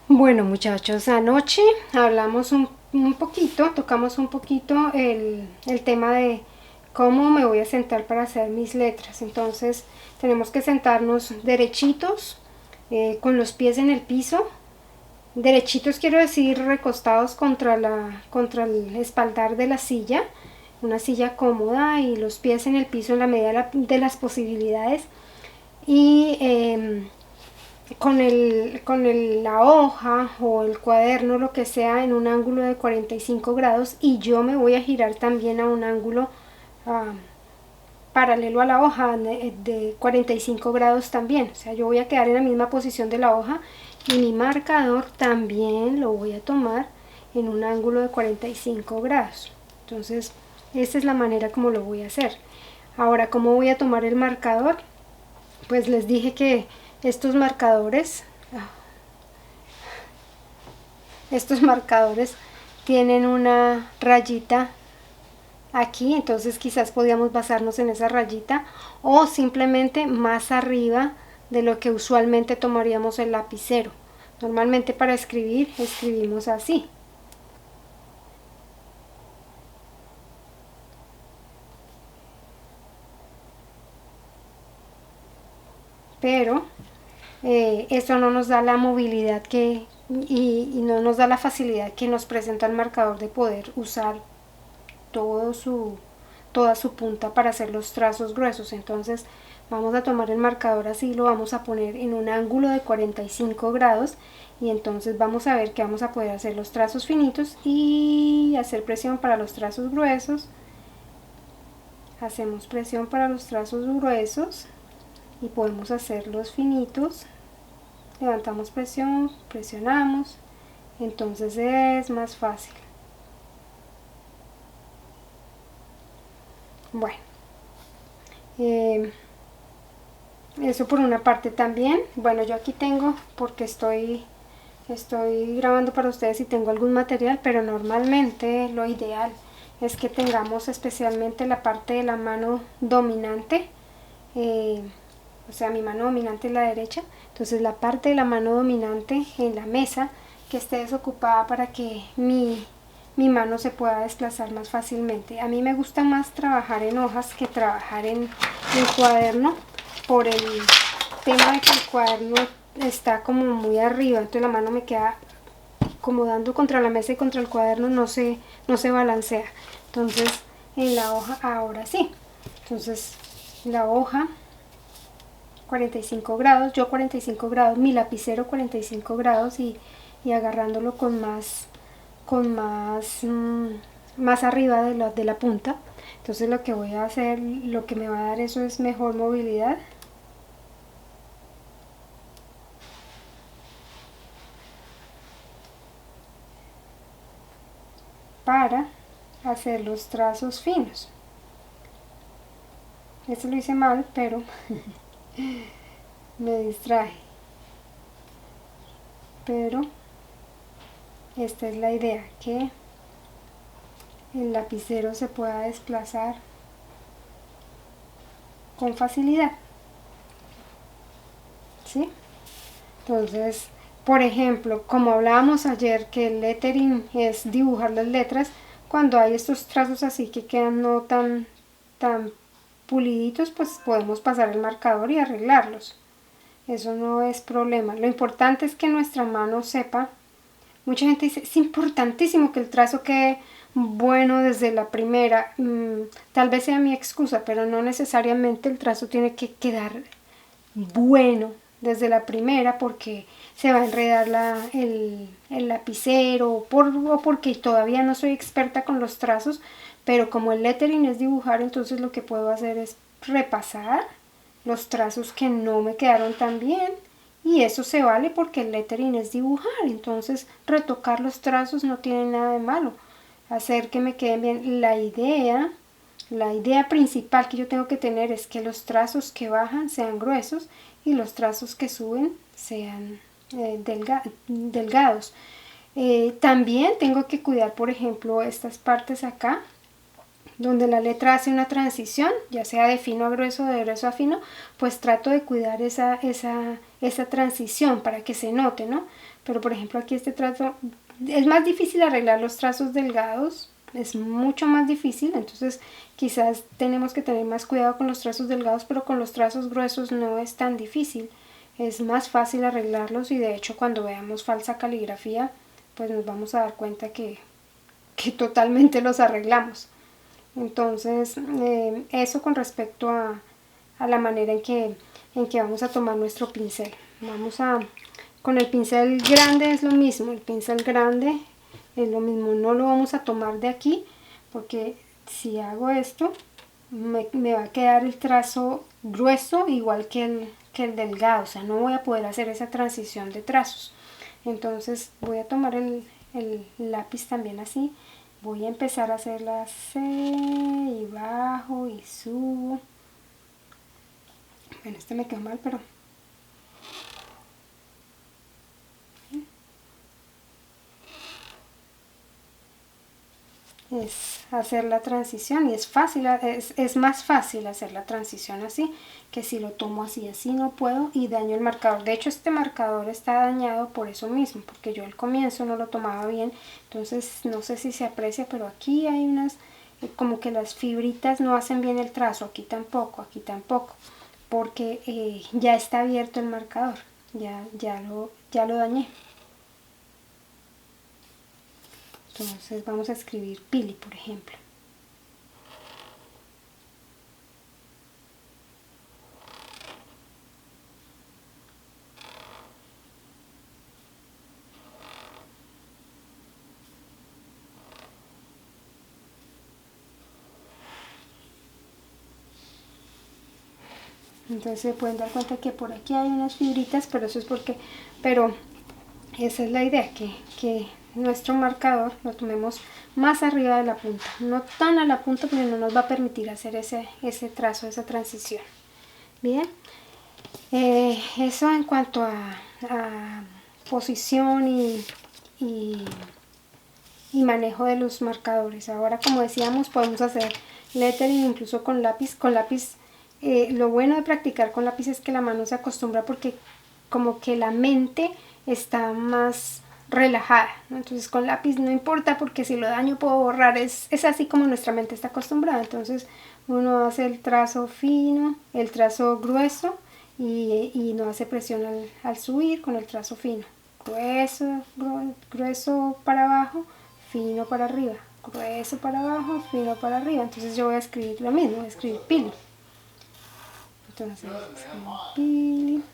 Bueno, muchachos, anoche hablamos un poquito, tocamos un poquito el tema de cómo me voy a sentar para hacer mis letras. Entonces tenemos que sentarnos derechitos, con los pies en el piso. Derechitos quiero decir recostados contra el espaldar de la silla, una silla cómoda y los pies en el piso en la medida de las posibilidades. Y la hoja o el cuaderno, lo que sea, en un ángulo de 45 grados, y yo me voy a girar también a un ángulo uh, paralelo a la hoja de 45 grados también. O sea, yo voy a quedar en la misma posición de la hoja y mi marcador también lo voy a tomar en un ángulo de 45 grados. Entonces, esta es la manera como lo voy a hacer. Ahora, ¿cómo voy a tomar el marcador? Pues les dije que estos marcadores estos marcadores tienen una rayita aquí, entonces quizás podíamos basarnos en esa rayita o simplemente más arriba de lo que usualmente tomaríamos el lapicero. Normalmente para escribir escribimos así, pero eso no nos da la movilidad y no nos da la facilidad que nos presenta el marcador de poder usar todo su, toda su punta para hacer los trazos gruesos. Entonces vamos a tomar el marcador así, lo vamos a poner en un ángulo de 45 grados y entonces vamos a ver que vamos a poder hacer los trazos finitos y hacer presión para los trazos gruesos. Hacemos presión para los trazos gruesos y podemos hacer los finitos. Levantamos presión, presionamos, entonces es más fácil. Bueno, eso por una parte también. Bueno, yo aquí tengo, porque estoy grabando para ustedes y tengo algún material, pero normalmente lo ideal es que tengamos especialmente la parte de la mano dominante, o sea, mi mano dominante es la derecha, entonces la parte de la mano dominante en la mesa que esté desocupada para que mi mano se pueda desplazar más fácilmente. A mí me gusta más trabajar en hojas que trabajar en cuaderno, por el tema de que el cuaderno está como muy arriba, entonces la mano me queda como dando contra la mesa y contra el cuaderno, no se balancea. Entonces en la hoja ahora sí, entonces la hoja 45 grados, yo 45 grados, mi lapicero 45 grados y agarrándolo más arriba de la punta. Entonces lo que voy a hacer, lo que me va a dar eso es mejor movilidad. Para hacer los trazos finos. Esto lo hice mal, pero me distraje. Pero esta es la idea, que el lapicero se pueda desplazar con facilidad. ¿Sí? Entonces, por ejemplo, como hablábamos ayer que el lettering es dibujar las letras, cuando hay estos trazos así que quedan no tan puliditos, pues podemos pasar el marcador y arreglarlos. Eso no es problema. Lo importante es que nuestra mano sepa. Mucha gente dice, es importantísimo que el trazo quede bueno desde la primera. Tal vez sea mi excusa, pero no necesariamente el trazo tiene que quedar bueno desde la primera porque se va a enredar el lapicero o porque todavía no soy experta con los trazos, pero como el lettering es dibujar, entonces lo que puedo hacer es repasar los trazos que no me quedaron tan bien, y eso se vale porque el lettering es dibujar, entonces retocar los trazos no tiene nada de malo, hacer que me queden bien. La idea principal que yo tengo que tener es que los trazos que bajan sean gruesos y los trazos que suben sean delgados. También tengo que cuidar, por ejemplo, estas partes acá, donde la letra hace una transición, ya sea de fino a grueso, de grueso a fino, pues trato de cuidar ese esa transición para que se note, ¿no? Pero por ejemplo aquí este trazo, es más difícil arreglar los trazos delgados, es mucho más difícil, entonces quizás tenemos que tener más cuidado con los trazos delgados, pero con los trazos gruesos no es tan difícil, es más fácil arreglarlos y de hecho cuando veamos falsa caligrafía pues nos vamos a dar cuenta que totalmente los arreglamos. Entonces eso con respecto a la manera en que vamos a tomar nuestro pincel. Con el pincel grande es lo mismo, el pincel grande es lo mismo, no lo vamos a tomar de aquí porque si hago esto me va a quedar el trazo grueso igual que el delgado, o sea no voy a poder hacer esa transición de trazos. Entonces voy a tomar el lápiz también así, voy a empezar a hacer la C y bajo y subo. Bueno, este me quedó mal, pero es hacer la transición y es fácil, es más fácil hacer la transición así que si lo tomo así no puedo y daño el marcador. De hecho este marcador está dañado por eso mismo, porque yo al comienzo no lo tomaba bien, entonces no sé si se aprecia, pero aquí hay unas como que las fibritas no hacen bien el trazo, aquí tampoco, porque ya está abierto el marcador, ya lo dañé. Entonces vamos a escribir Pili, por ejemplo. Entonces se pueden dar cuenta que por aquí hay unas fibritas, pero eso es porque, pero esa es la idea, que nuestro marcador lo tomemos más arriba de la punta, no tan a la punta porque no nos va a permitir hacer ese trazo, esa transición. Bien, eso en cuanto a posición y manejo de los marcadores. Ahora, como decíamos, podemos hacer lettering incluso con lápiz. Lo bueno de practicar con lápiz es que la mano se acostumbra porque como que la mente está más relajada, ¿no? Entonces con lápiz no importa porque si lo daño puedo borrar, es así como nuestra mente está acostumbrada. Entonces uno hace el trazo fino, el trazo grueso y no hace presión al subir con el trazo fino, grueso para abajo, fino para arriba, grueso para abajo, fino para arriba. Entonces yo voy a escribir lo mismo, voy a escribir Pili. Entonces escribo Pili.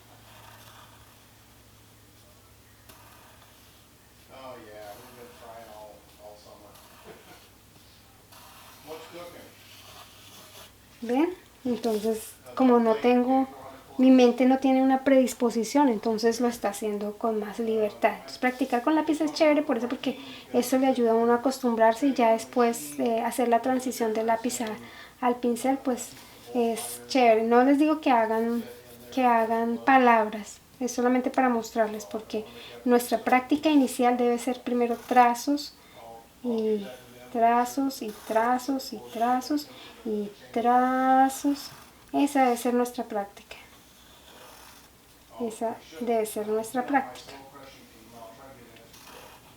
¿Ven? Entonces, como no tengo, mi mente no tiene una predisposición, entonces lo está haciendo con más libertad. Entonces, practicar con lápiz es chévere por eso, porque eso le ayuda a uno a acostumbrarse y ya después hacer la transición del lápiz al pincel, pues es chévere. No les digo que hagan palabras, es solamente para mostrarles, porque nuestra práctica inicial debe ser primero trazos y trazos y trazos y trazos y trazos. Esa debe ser nuestra práctica. Esa debe ser nuestra práctica.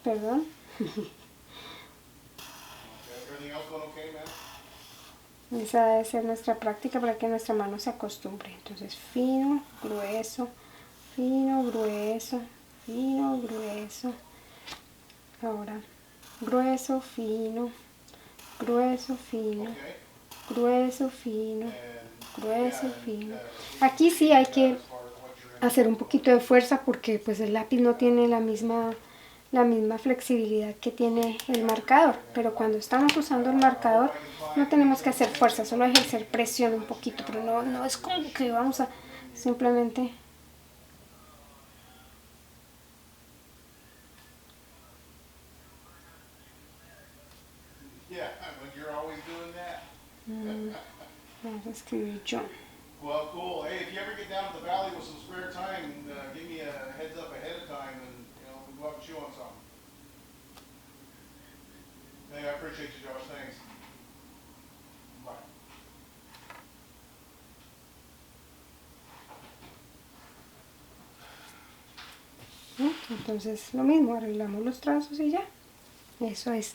Perdón. Esa debe ser nuestra práctica para que nuestra mano se acostumbre. Entonces fino, grueso, fino, grueso, fino, grueso. Ahora grueso, fino, grueso, fino, grueso, fino, grueso, fino. Aquí sí hay que hacer un poquito de fuerza porque pues el lápiz no tiene la misma flexibilidad que tiene el marcador, pero cuando estamos usando el marcador no tenemos que hacer fuerza, solo ejercer presión un poquito, pero no es como que vamos a simplemente vamos a escribir John. Well, cool. Hey, if you ever get down to the valley with some spare time, give me a heads up ahead of time, and we'll go up and chew on something. Hey, I appreciate you, Josh. Thanks. Bye. Entonces lo mismo, arreglamos los trazos y ya. Eso es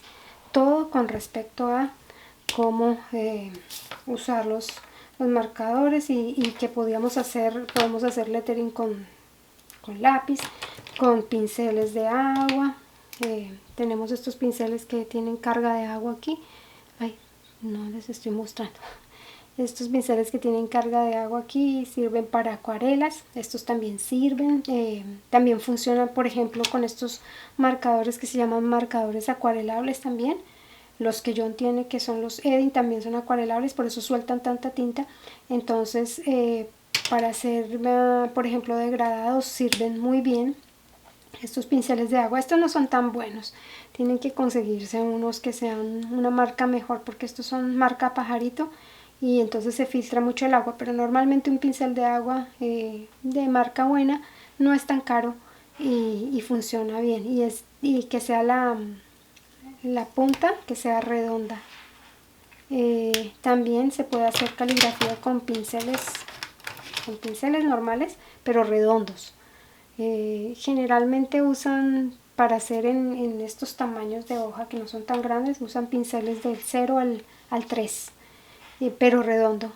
todo con respecto a cómo usar los marcadores y que podemos hacer lettering con lápiz, con pinceles de agua. Tenemos estos pinceles que tienen carga de agua aquí. Ay, no les estoy mostrando. Estos pinceles que tienen carga de agua aquí sirven para acuarelas. Estos también sirven. También funcionan, por ejemplo, con estos marcadores que se llaman marcadores acuarelables también. Los que John tiene, que son los Edding, también son acuarelables, por eso sueltan tanta tinta. Entonces, para hacer, por ejemplo, degradados sirven muy bien. Estos pinceles de agua, estos no son tan buenos, tienen que conseguirse unos que sean una marca mejor, porque estos son marca Pajarito y entonces se filtra mucho el agua, pero normalmente un pincel de agua de marca buena no es tan caro y funciona bien, y que sea la punta que sea redonda. También se puede hacer caligrafía con pinceles normales, pero redondos. Generalmente usan, para hacer en estos tamaños de hoja que no son tan grandes, usan pinceles del 0 al 3, pero redondo,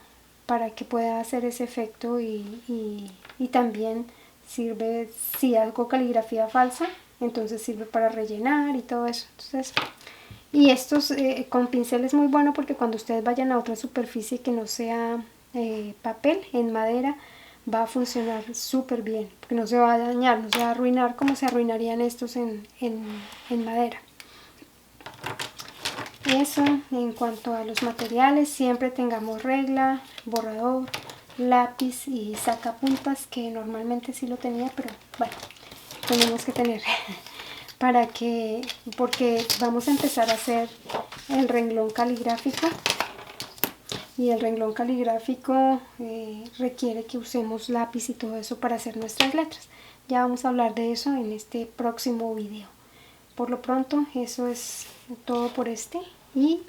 para que pueda hacer ese efecto, y también sirve, si hago caligrafía falsa, entonces sirve para rellenar y todo eso. Entonces, y estos con pincel es muy bueno, porque cuando ustedes vayan a otra superficie que no sea papel, en madera, va a funcionar súper bien, porque no se va a dañar, no se va a arruinar como se arruinarían estos en madera. Eso en cuanto a los materiales. Siempre tengamos regla, borrador, lápiz y sacapuntas, que normalmente sí lo tenía, pero bueno, tenemos que tener porque vamos a empezar a hacer el renglón caligráfico, y el renglón caligráfico requiere que usemos lápiz y todo eso para hacer nuestras letras. Ya vamos a hablar de eso en este próximo video. Por lo pronto, eso es todo por y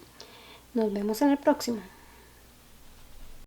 nos vemos en el próximo.